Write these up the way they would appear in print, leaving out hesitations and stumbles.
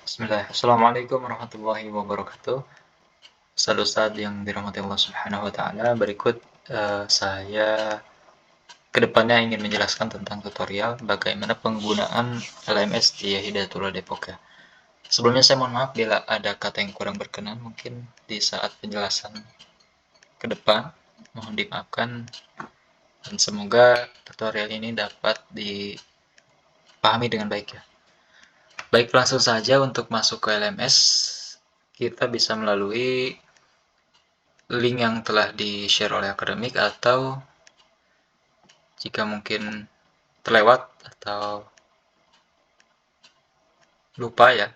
Bismillah. Assalamualaikum warahmatullahi wabarakatuh. Ustadz yang dirahmati Allah Subhanahu wa taala, berikut saya kedepannya ingin menjelaskan tentang tutorial bagaimana penggunaan LMS di Hidayatullah Depok ya. Sebelumnya saya mohon maaf bila ada kata yang kurang berkenan mungkin di saat penjelasan ke depan, mohon dimaafkan dan semoga tutorial ini dapat dipahami dengan baik ya. Baik, langsung saja untuk masuk ke LMS, kita bisa melalui link yang telah di-share oleh akademik, atau jika mungkin terlewat atau lupa ya,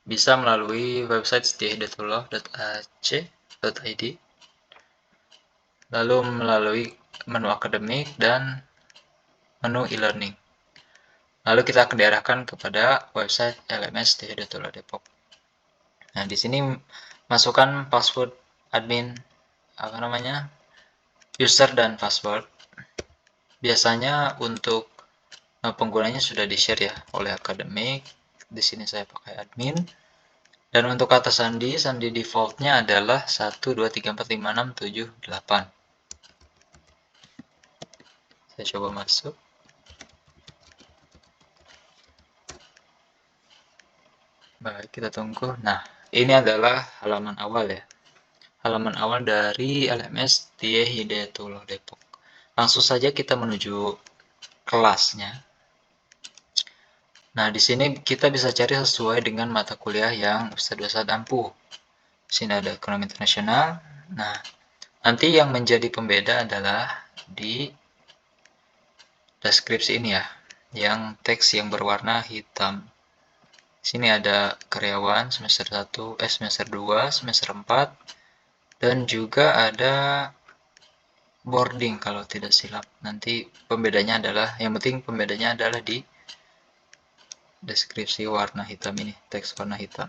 bisa melalui website hidayatullah.ac.id, lalu melalui menu akademik dan menu e-learning. Lalu kita akan diarahkan kepada website LMS di Hidayatullah Depok. Nah, di sini masukkan password admin, user dan password. Biasanya untuk penggunanya sudah di-share ya oleh akademik. Di sini saya pakai admin. Dan untuk kata sandi defaultnya adalah 123456778. Saya coba masuk. Baik, kita tunggu. Nah, ini adalah halaman awal ya. Halaman awal dari LMS di Hidayatullah Depok. Langsung saja kita menuju kelasnya. Nah, di sini kita bisa cari sesuai dengan mata kuliah yang Ustadz ampuh. Di sini ada ekonomi internasional. Nah, nanti yang menjadi pembeda adalah di deskripsi ini ya, yang teks yang berwarna hitam. Di sini ada karyawan semester 1, semester 2, semester 4, dan juga ada boarding kalau tidak silap. Nanti pembedanya adalah, yang penting pembedanya adalah di deskripsi warna hitam ini, teks warna hitam.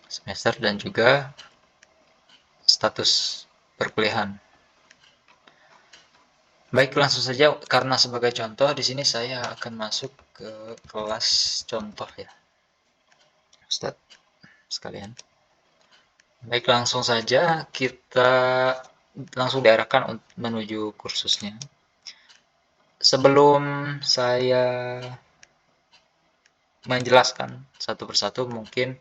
Semester dan juga status perkuliahan. Baik, langsung saja karena sebagai contoh di sini saya akan masuk ke kelas contoh ya, Ustadz sekalian. Baik, langsung saja kita langsung diarahkan menuju kursusnya. Sebelum saya menjelaskan satu persatu, mungkin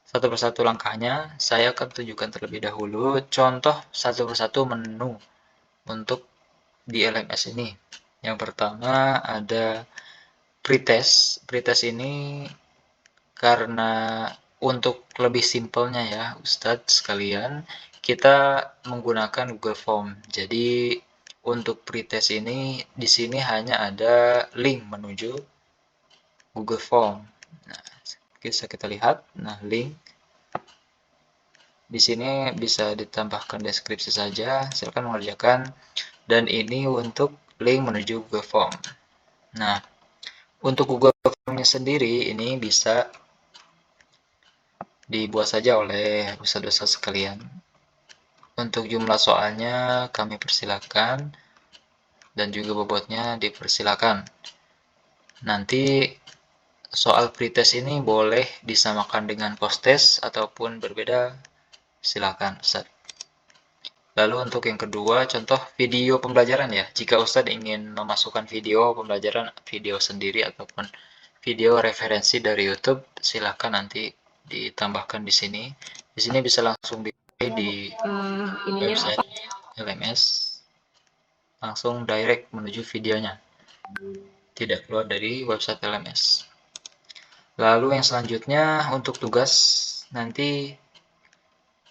satu persatu langkahnya saya akan tunjukkan terlebih dahulu contoh satu persatu menu untuk di LMS ini. Yang pertama ada pretest. Pretest ini karena untuk lebih simpelnya ya Ustadz sekalian, kita menggunakan Google Form. Jadi untuk pretest ini di sini hanya ada link menuju Google Form. Nah, bisa kita lihat. Nah, link di sini bisa ditambahkan deskripsi saja. Silakan mengerjakan. Dan ini untuk link menuju Google Form. Nah, untuk Google Form-nya sendiri ini bisa dibuat saja oleh ustadz-ustadz sekalian. Untuk jumlah soalnya kami persilakan dan juga bobotnya dipersilakan. Nanti soal pretest ini boleh disamakan dengan post-test ataupun berbeda, silakan Ustadz. Lalu untuk yang kedua, contoh video pembelajaran ya. Jika Ustadz ingin memasukkan video pembelajaran, video sendiri ataupun video referensi dari YouTube, silakan nanti ditambahkan di sini. Di sini bisa langsung di website LMS, langsung direct menuju videonya, tidak keluar dari website LMS. Lalu yang selanjutnya untuk tugas, nanti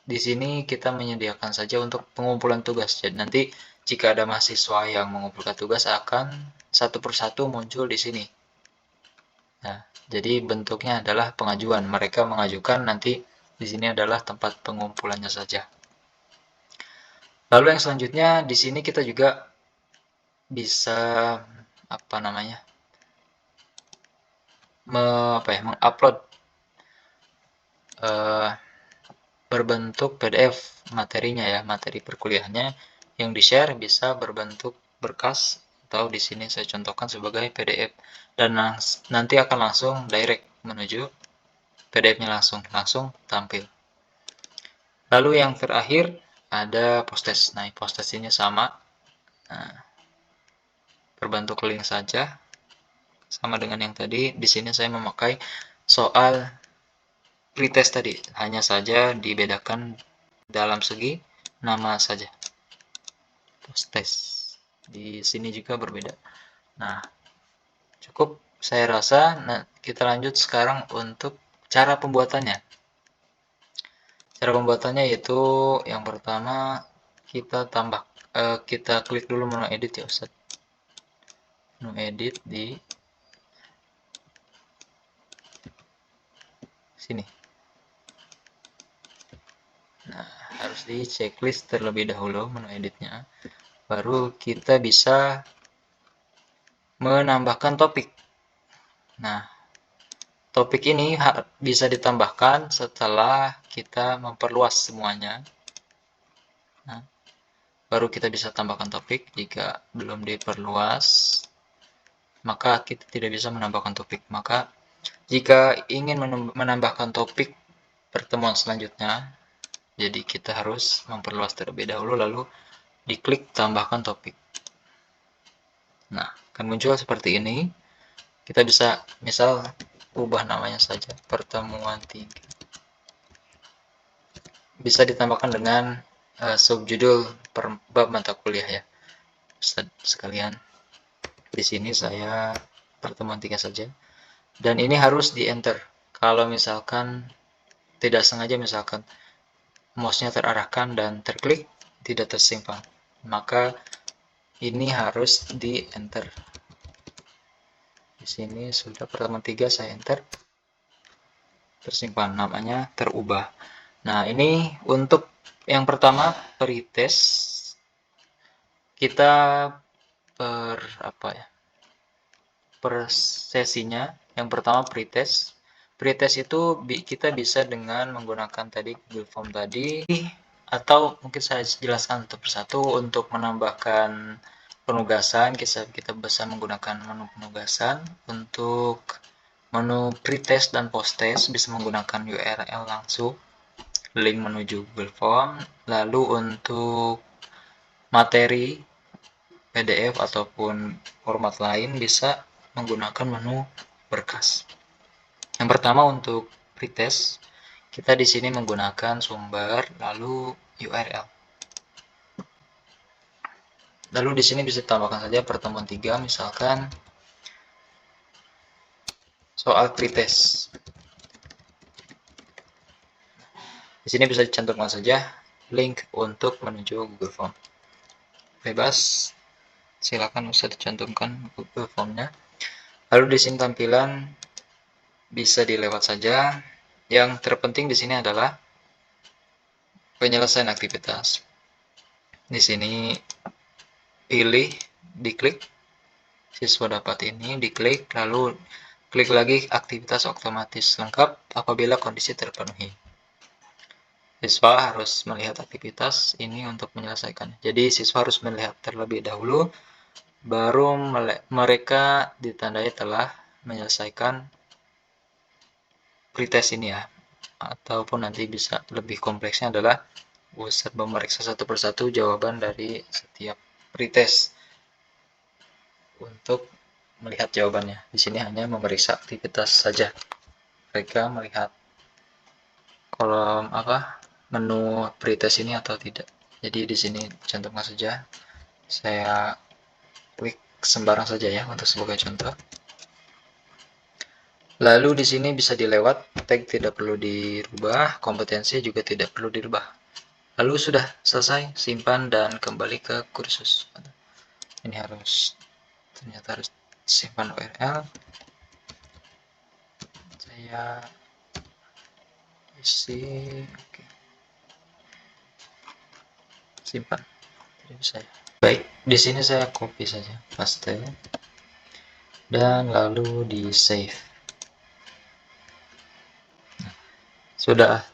di sini kita menyediakan saja untuk pengumpulan tugas. Jadi nanti jika ada mahasiswa yang mengumpulkan tugas akan satu persatu muncul di sini. Nah, jadi bentuknya adalah pengajuan. Mereka mengajukan, nanti di sini adalah tempat pengumpulannya saja. Lalu yang selanjutnya di sini kita juga bisa mengupload berbentuk PDF materinya ya, materi perkuliahannya yang di-share bisa berbentuk berkas atau di sini saya contohkan sebagai PDF dan nanti akan langsung direct menuju PDF-nya langsung tampil. Lalu yang terakhir ada post-test. Nah, post-test ini sama, berbentuk link saja, sama dengan yang tadi. Di sini saya memakai soal pretest tadi, hanya saja dibedakan dalam segi nama saja. Post-test di sini juga berbeda. Nah, cukup saya rasa. Nah, kita lanjut sekarang untuk cara pembuatannya. Cara pembuatannya yaitu yang pertama kita kita klik dulu menu edit ya Ustaz. Menu edit di sini. Nah, harus di checklist terlebih dahulu menu editnya. Baru kita bisa menambahkan topik. Nah, topik ini bisa ditambahkan setelah kita memperluas semuanya. Nah, baru kita bisa tambahkan topik. Jika belum diperluas, maka kita tidak bisa menambahkan topik. Maka jika ingin menambahkan topik pertemuan selanjutnya, jadi kita harus memperluas terlebih dahulu, lalu diklik tambahkan topik. Nah, akan muncul seperti ini. Kita bisa misal ubah namanya saja, pertemuan 3. Bisa ditambahkan dengan subjudul per bab mata kuliah ya. Sekalian di sini saya pertemuan 3 saja. Dan ini harus di enter. Kalau misalkan tidak sengaja, misalkan mouse-nya terarahkan dan terklik tidak tersimpan, maka ini harus di enter. Di sini sudah pertemuan 3, saya enter, tersimpan, namanya terubah. Nah, ini untuk yang pertama pretest, kita per sesinya. Yang pertama pretest. Pretest itu kita bisa dengan menggunakan tadi Google Form tadi, atau mungkin saya jelaskan satu persatu. Untuk menambahkan penugasan, kita bisa menggunakan menu penugasan. Untuk menu pretest dan posttest bisa menggunakan URL langsung, link menuju Google Form. Lalu untuk materi PDF ataupun format lain bisa menggunakan menu berkas. Yang pertama untuk pretest, kita di sini menggunakan sumber lalu URL. Lalu di sini bisa tambahkan saja pertemuan 3, misalkan soal pretest. Di sini bisa dicantumkan saja link untuk menuju Google Form. Bebas, silakan bisa dicantumkan Google Form-nya. Lalu di sini tampilan bisa dilewat saja. Yang terpenting di sini adalah penyelesaian aktivitas. Di sini pilih, diklik, siswa dapat ini, diklik, lalu klik lagi aktivitas otomatis lengkap apabila kondisi terpenuhi. Siswa harus melihat aktivitas ini untuk menyelesaikannya. Jadi siswa harus melihat terlebih dahulu, baru mereka ditandai telah menyelesaikan pretest ini ya. Ataupun nanti bisa lebih kompleksnya adalah Ustaz memeriksa satu persatu jawaban dari setiap pretest untuk melihat jawabannya. Di sini hanya memeriksa aktivitas saja. Mereka melihat kolom menu pretest ini atau tidak. Jadi di sini cantumkan saja. Saya klik sembarang saja ya untuk sebagai contoh. Lalu di sini bisa dilewat, tag tidak perlu dirubah, kompetensi juga tidak perlu dirubah. Lalu sudah selesai, simpan dan kembali ke kursus. Ini ternyata harus simpan URL. Saya isi, oke. Simpan. Tidak bisa ya. Baik, di sini saya copy saja, paste, dan lalu di save. Sudah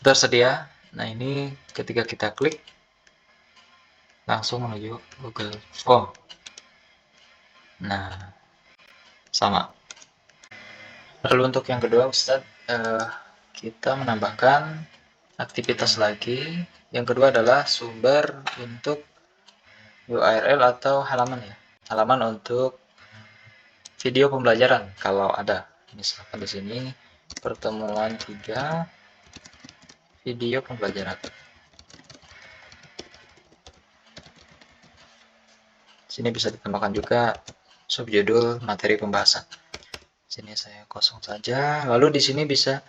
tersedia. Nah, ini ketika kita klik langsung menuju Google Form. Nah, sama. Lalu untuk yang kedua Ustadz, kita menambahkan aktivitas lagi. Yang kedua adalah sumber untuk URL atau halaman ya. Halaman untuk video pembelajaran kalau ada. Misalkan di sini pertemuan 3 video pembelajaran. Sini bisa ditambahkan juga subjudul materi pembahasan. Sini saya kosong saja. Lalu di sini bisa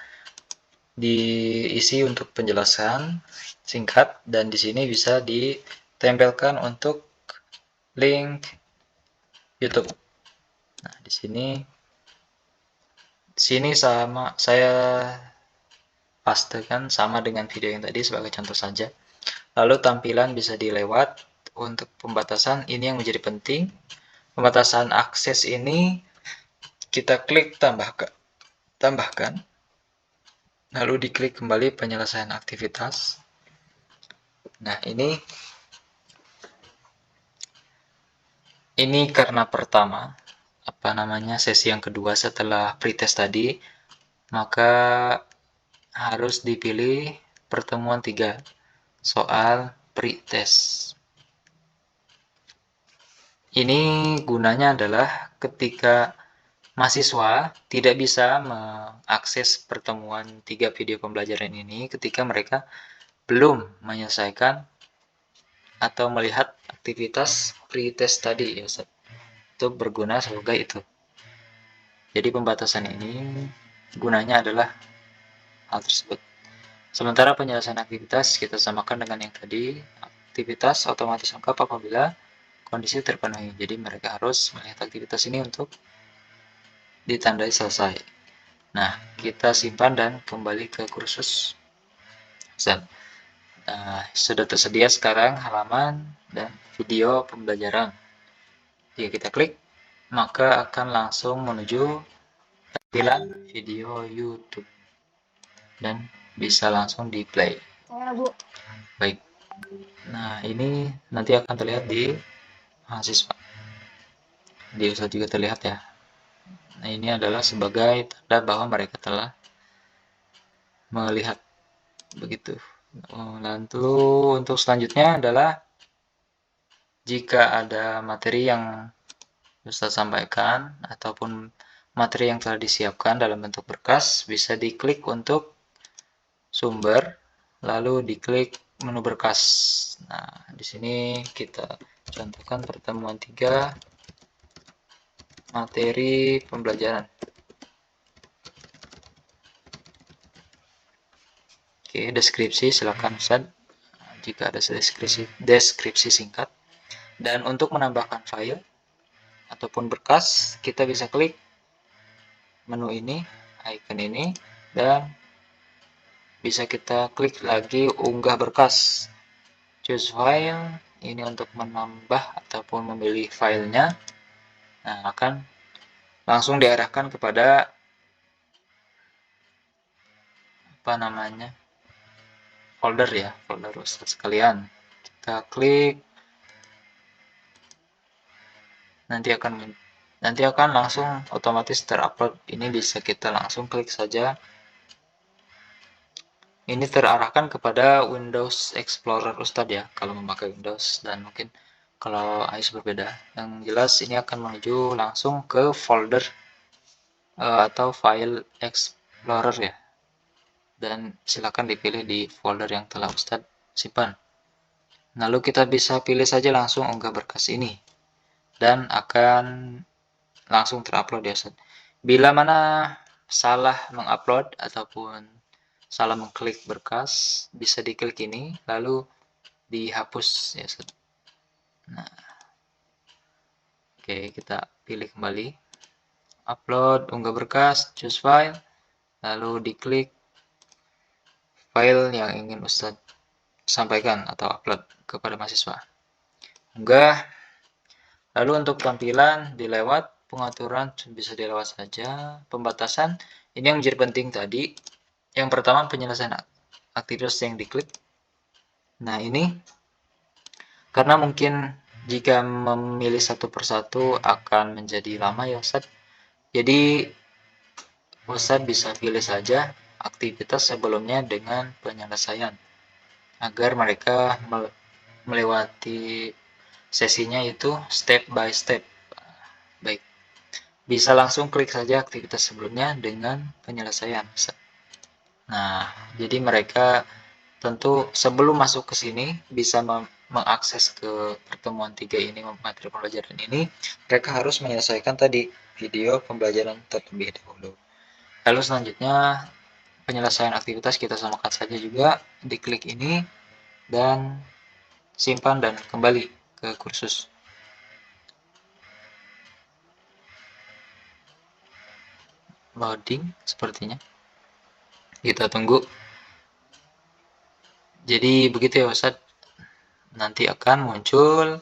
diisi untuk penjelasan singkat dan di sini bisa ditempelkan untuk link YouTube. Nah, di sini sama saya pastekan sama dengan video yang tadi sebagai contoh saja. Lalu tampilan bisa dilewat. Untuk pembatasan ini yang menjadi penting. Pembatasan akses ini kita klik tambahkan. Lalu diklik kembali penyelesaian aktivitas. Nah, ini karena pertama sesi yang kedua setelah pretest tadi, maka harus dipilih pertemuan 3 soal pretest. Ini gunanya adalah ketika mahasiswa tidak bisa mengakses pertemuan 3 video pembelajaran ini ketika mereka belum menyelesaikan atau melihat aktivitas pretest tadi ya Ustaz. Itu berguna sebagai itu. Jadi pembatasan ini gunanya adalah hal tersebut. Sementara penyelesaian aktivitas kita samakan dengan yang tadi, aktivitas otomatis lengkap apabila kondisi terpenuhi. Jadi mereka harus melihat aktivitas ini untuk ditandai selesai. Nah, kita simpan dan kembali ke kursus. Nah, sudah tersedia sekarang halaman dan video pembelajaran. Jika kita klik, maka akan langsung menuju tampilan video YouTube dan bisa langsung di play. Baik. Nah, ini nanti akan terlihat di mahasiswa. Di Ustaz juga terlihat ya. Nah, ini adalah sebagai tanda bahwa mereka telah melihat begitu. Lalu untuk selanjutnya adalah jika ada materi yang Ustaz sampaikan ataupun materi yang telah disiapkan dalam bentuk berkas, bisa diklik untuk sumber, lalu diklik menu berkas. Nah, di sini kita contohkan pertemuan 3 materi pembelajaran. Oke, deskripsi silakan Ustaz. Jika ada deskripsi singkat. Dan untuk menambahkan file ataupun berkas, kita bisa klik menu ini, icon ini, dan bisa kita klik lagi unggah berkas. Choose file, ini untuk menambah ataupun memilih filenya. Nah, akan langsung diarahkan kepada folder ya, folder Ustaz sekalian. Kita klik, nanti akan langsung otomatis terupload. Ini bisa kita langsung klik saja. Ini terarahkan kepada Windows Explorer Ustadz ya, kalau memakai Windows, dan mungkin kalau iOS berbeda. Yang jelas ini akan menuju langsung ke folder atau file Explorer ya. Dan silakan dipilih di folder yang telah Ustadz simpan. Lalu kita bisa pilih saja langsung unggah berkas ini. Dan akan langsung terupload ya Ustadz. Bila mana salah mengupload ataupun salah mengklik berkas, bisa diklik ini lalu dihapus ya Ustaz. Nah, oke, kita pilih kembali upload, unggah berkas, choose file, lalu diklik file yang ingin Ustaz sampaikan atau upload kepada mahasiswa. Unggah. Lalu untuk tampilan dilewat, pengaturan bisa dilewat saja. Pembatasan ini yang menjadi penting tadi. Yang pertama penyelesaian aktivitas yang diklik. Nah, ini karena mungkin jika memilih satu persatu akan menjadi lama ya Ustaz. Jadi Ustadz bisa pilih saja aktivitas sebelumnya dengan penyelesaian agar mereka melewati sesinya itu step by step. Baik, bisa langsung klik saja aktivitas sebelumnya dengan penyelesaian. Nah, jadi mereka tentu sebelum masuk ke sini bisa mengakses ke pertemuan 3 ini, materi pembelajaran ini, mereka harus menyelesaikan tadi video pembelajaran terlebih dahulu. Lalu selanjutnya penyelesaian aktivitas kita samakan saja juga, diklik ini dan simpan dan kembali ke kursus. Loading sepertinya. Kita tunggu. Jadi begitu ya Ustadz. Nanti akan muncul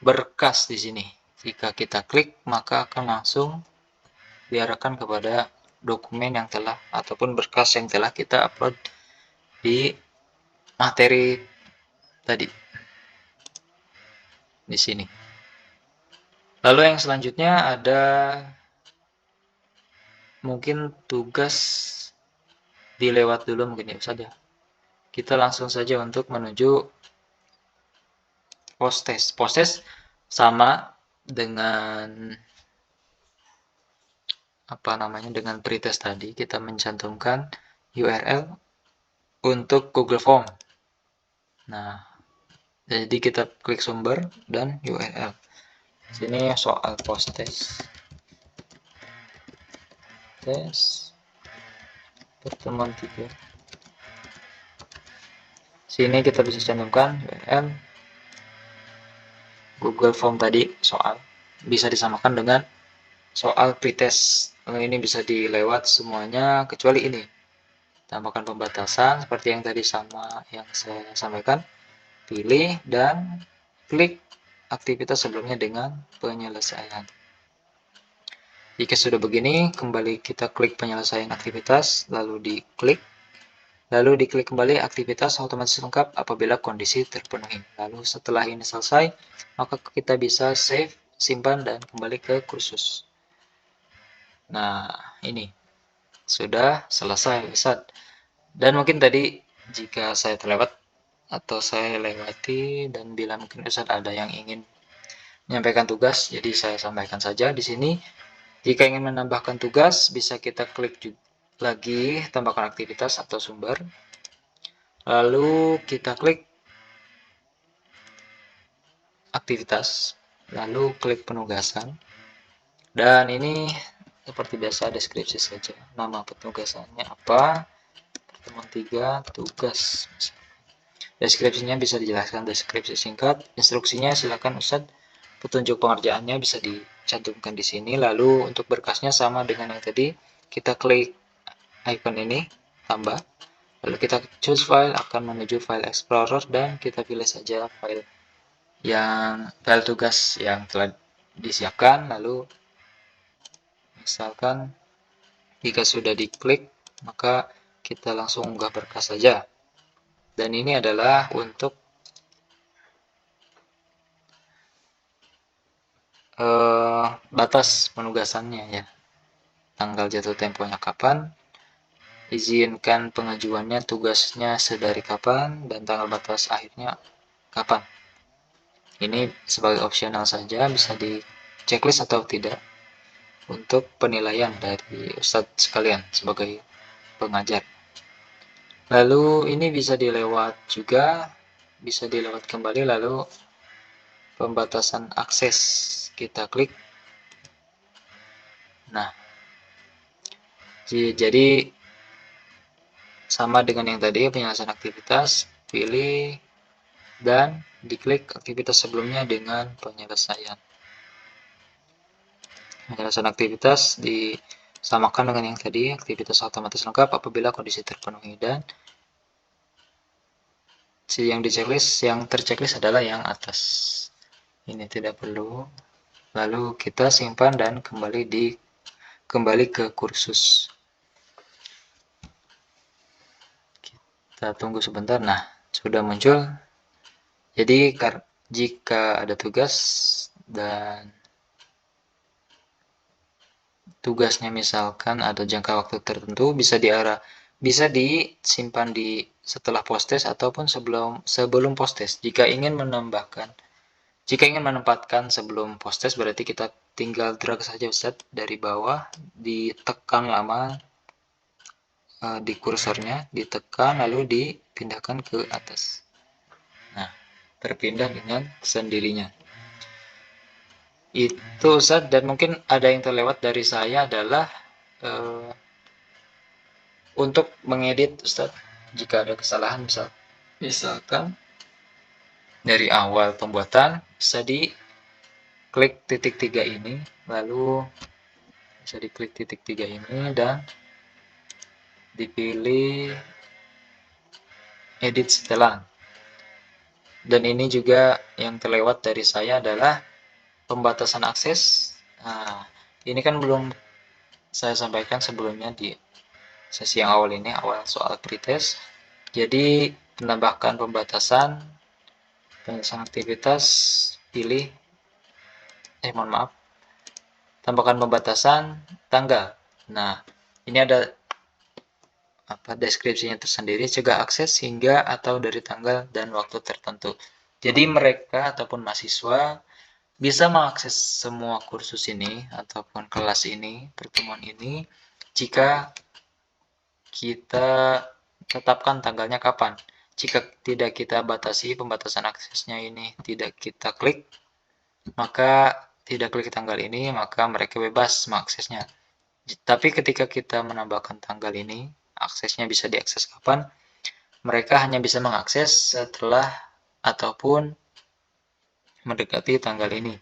berkas di sini. Jika kita klik, maka akan langsung diarahkan kepada dokumen yang telah ataupun berkas yang telah kita upload di materi tadi di sini. Lalu yang selanjutnya ada mungkin tugas dilewat dulu mungkin ya Ustaz ya. Kita langsung saja untuk menuju post test. Post test sama dengan dengan pretest tadi, kita mencantumkan URL untuk Google Form. Nah, jadi kita klik sumber dan URL. Sini soal post test. Tes pertemuan 3. Sini kita bisa cantumkan URL Google Form tadi soal. Bisa disamakan dengan soal pretest. Ini bisa dilewat semuanya kecuali ini. Tambahkan pembatasan seperti yang tadi sama yang saya sampaikan. Pilih dan klik aktivitas sebelumnya dengan penyelesaian. Jika sudah begini, kembali kita klik penyelesaian aktivitas, lalu diklik kembali aktivitas otomatis lengkap apabila kondisi terpenuhi. Lalu setelah ini selesai, maka kita bisa save, simpan, dan kembali ke kursus. Nah, ini sudah selesai Ustaz. Dan mungkin tadi jika saya terlewat atau saya lewati dan bila mungkin Ustaz ada yang ingin menyampaikan tugas, jadi saya sampaikan saja di sini. Jika ingin menambahkan tugas, bisa kita klik lagi tambahkan aktivitas atau sumber. Lalu kita klik aktivitas, lalu klik penugasan. Dan ini seperti biasa deskripsi saja. Nama penugasannya apa? Pertemuan 3 tugas. Deskripsinya bisa dijelaskan deskripsi singkat. Instruksinya silakan Ustadz. Petunjuk pengerjaannya bisa dicantumkan di sini. Lalu untuk berkasnya sama dengan yang tadi, kita klik icon ini, tambah. Lalu kita choose file, akan menuju file explorer dan kita pilih saja file tugas yang telah disiapkan. Lalu misalkan jika sudah diklik, maka kita langsung unggah berkas saja. Dan ini adalah untuk batas penugasannya ya, tanggal jatuh temponya kapan, izinkan pengajuannya, tugasnya sedari kapan, dan tanggal batas akhirnya kapan. Ini sebagai opsional saja, bisa di checklist atau tidak untuk penilaian dari Ustadz sekalian sebagai pengajar. Lalu ini bisa dilewat juga, bisa dilewat kembali. Lalu pembatasan akses kita klik. Nah, jadi sama dengan yang tadi, penyelesaian aktivitas, pilih dan diklik aktivitas sebelumnya dengan penyelesaian. Penyelesaian aktivitas disamakan dengan yang tadi, aktivitas otomatis lengkap apabila kondisi terpenuhi, dan yang terchecklist adalah yang atas. Ini tidak perlu. Lalu kita simpan dan kembali ke kursus. Kita tunggu sebentar. Nah, sudah muncul. Jadi jika ada tugas dan tugasnya misalkan ada jangka waktu tertentu, bisa disimpan di setelah post-test ataupun sebelum post-test. Jika ingin menempatkan sebelum post-test, berarti kita tinggal drag saja Ustadz dari bawah, ditekan lama di kursornya, ditekan lalu dipindahkan ke atas. Nah, terpindah dengan sendirinya. Itu Ustadz, dan mungkin ada yang terlewat dari saya adalah untuk mengedit Ustadz, jika ada kesalahan misalkan dari awal pembuatan bisa diklik titik 3 ini, lalu bisa diklik titik 3 ini dan dipilih edit setelan. Dan ini juga yang terlewat dari saya adalah pembatasan akses. Nah, ini kan belum saya sampaikan sebelumnya di sesi yang awal ini, awal soal pretest. Jadi menambahkan pembatasan aktivitas, pilih tambahkan pembatasan tanggal. Nah, ini ada deskripsinya tersendiri, cegah akses hingga atau dari tanggal dan waktu tertentu. Jadi mereka ataupun mahasiswa bisa mengakses semua kursus ini ataupun kelas ini, pertemuan ini, jika kita tetapkan tanggalnya kapan. Jika tidak kita batasi pembatasan aksesnya ini, tidak kita klik, maka tidak klik tanggal ini, maka mereka bebas mengaksesnya. Tapi ketika kita menambahkan tanggal ini, aksesnya bisa diakses kapan, mereka hanya bisa mengakses setelah ataupun mendekati tanggal ini.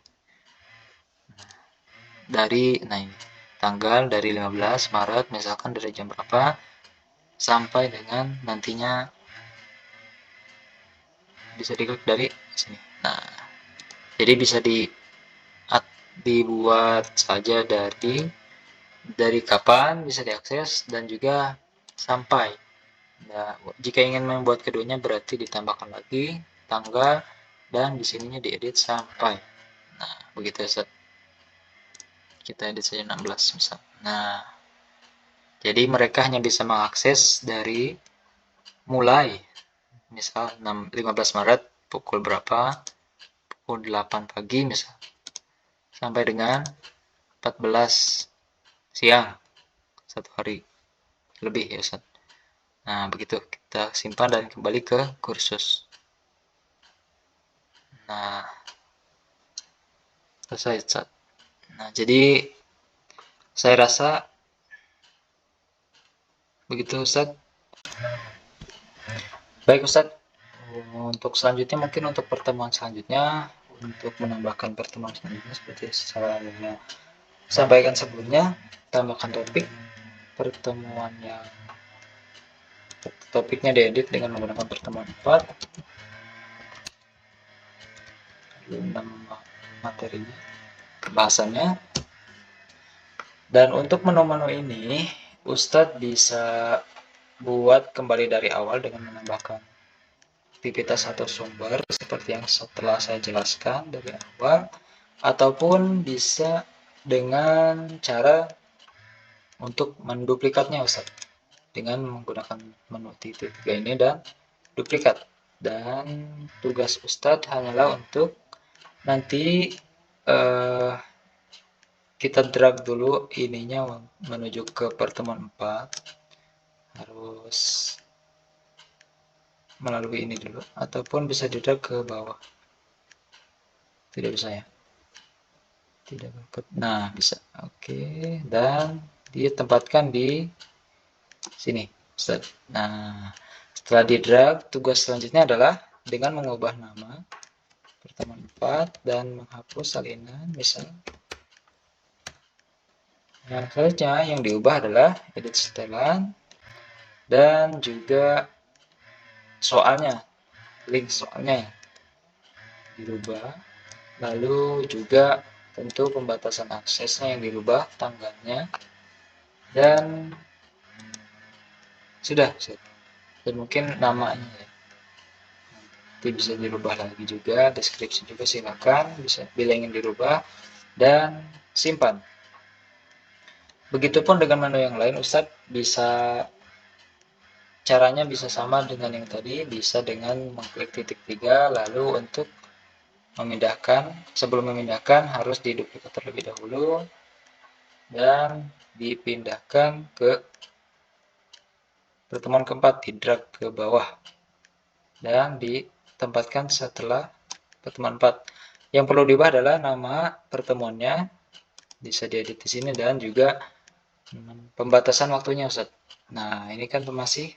Ini tanggal dari 15 Maret, misalkan dari jam berapa, sampai dengan nantinya bisa diklik dari sini. Nah, jadi bisa dibuat saja dari kapan bisa diakses dan juga sampai. Nah, jika ingin membuat keduanya berarti ditambahkan lagi tanggal dan di sininya diedit sampai. Nah, begitu Ustaz. Kita edit saja 16 misal. Nah, jadi mereka hanya bisa mengakses dari mulai misal 15 Maret pukul berapa, pukul 8 pagi misal, sampai dengan 14 siang, 1 hari lebih ya Ustaz. Nah, begitu kita simpan dan kembali ke kursus. Nah, selesai Ustaz. Nah, jadi saya rasa begitu Ustaz. Baik Ustaz, untuk selanjutnya mungkin untuk pertemuan selanjutnya, untuk menambahkan pertemuan selanjutnya seperti saya sampaikan sebelumnya, tambahkan topiknya diedit dengan menggunakan pertemuan 4, nama materinya, bahasannya. Dan untuk menu-menu ini, Ustadz bisa buat kembali dari awal dengan menambahkan aktivitas atau sumber seperti yang setelah saya jelaskan dari awal, ataupun bisa dengan cara untuk menduplikatnya Ustadz dengan menggunakan menu titik 3 ini dan duplikat. Dan tugas Ustadz hanyalah untuk nanti kita drag dulu ininya menuju ke pertemuan 4, harus melalui ini dulu, ataupun bisa di drag ke bawah. Tidak bisa ya, tidak dapat. Nah, bisa. Oke, dan ditempatkan di sini Ustaz. Nah, setelah di drag, tugas selanjutnya adalah dengan mengubah nama pertemuan 4 dan menghapus salinan misal. Nah, selanjutnya yang diubah adalah edit setelan dan juga soalnya, link soalnya dirubah, lalu juga tentu pembatasan aksesnya yang dirubah, tanggalnya, dan sudah. Dan mungkin namanya ya, nanti bisa dirubah lagi juga, deskripsi juga silakan, bisa bila ingin dirubah, dan simpan. Begitupun dengan menu yang lain, Ustadz caranya bisa sama dengan yang tadi, bisa dengan mengklik titik 3, lalu untuk memindahkan, sebelum memindahkan harus diduplikat terlebih dahulu dan dipindahkan ke pertemuan keempat, di drag ke bawah dan ditempatkan setelah pertemuan 4. Yang perlu diubah adalah nama pertemuannya, bisa diedit di sini, dan juga pembatasan waktunya, Ustaz. Nah, ini kan masih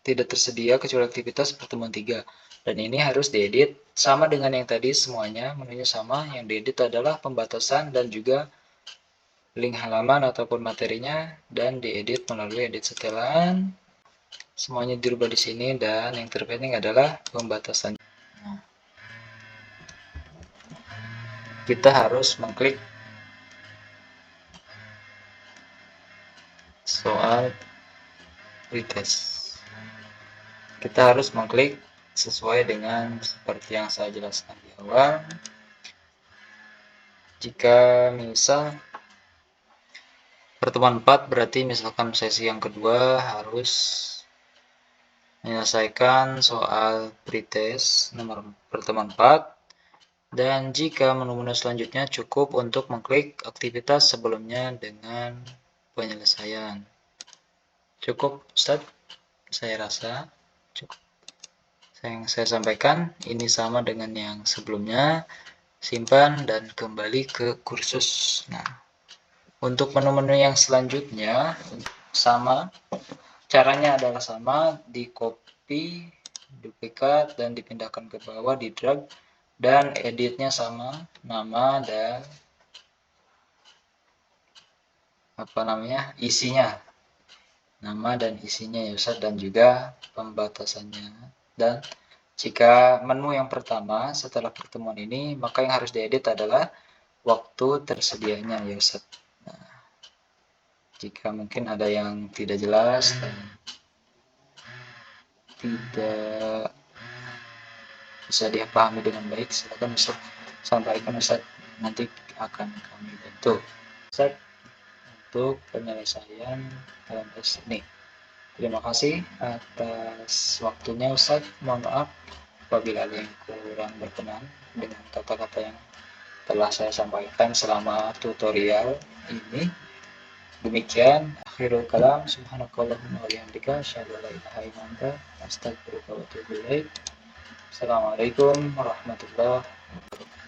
tidak tersedia kecuali aktivitas pertemuan 3. Dan ini harus diedit sama dengan yang tadi, semuanya menunya sama. Yang diedit adalah pembatasan dan juga link halaman ataupun materinya, dan diedit melalui edit setelan. Semuanya dirubah di sini, dan yang terpenting adalah pembatasan. Kita harus mengklik soal pretest. Kita harus mengklik sesuai dengan seperti yang saya jelaskan di awal. Jika misal pertemuan 4, berarti misalkan sesi yang kedua harus menyelesaikan soal pretest nomor pertemuan 4, dan jika menu-menu selanjutnya cukup untuk mengklik aktivitas sebelumnya dengan penyelesaian. Cukup, Ustadz? Saya rasa cukup. Yang saya sampaikan ini sama dengan yang sebelumnya. Simpan dan kembali ke kursus. Nah, untuk menu-menu yang selanjutnya sama, caranya adalah sama, di copy, duplikat, dan dipindahkan ke bawah, di drag, dan editnya sama, nama dan isinya, nama dan isinya ya Ustaz, dan juga pembatasannya. Dan jika menu yang pertama setelah pertemuan ini, maka yang harus diedit adalah waktu tersedianya ya Ustaz. Nah, jika mungkin ada yang tidak jelas dan tidak bisa dipahami dengan baik, silakan Ustaz sampaikan, Ustaz, nanti akan kami bantu Ustaz untuk penyelesaian LMS ini. Terima kasih atas waktunya Ustaz. Mohon maaf apabila ada yang kurang berkenan dengan kata-kata yang telah saya sampaikan selama tutorial ini. Demikian akhirul kalam, subhanakallahumma wa bihamdika asyhadu an la ilaha illa anta astaghfiruka wa atubu ilaik. Assalamualaikum warahmatullahi wabarakatuh.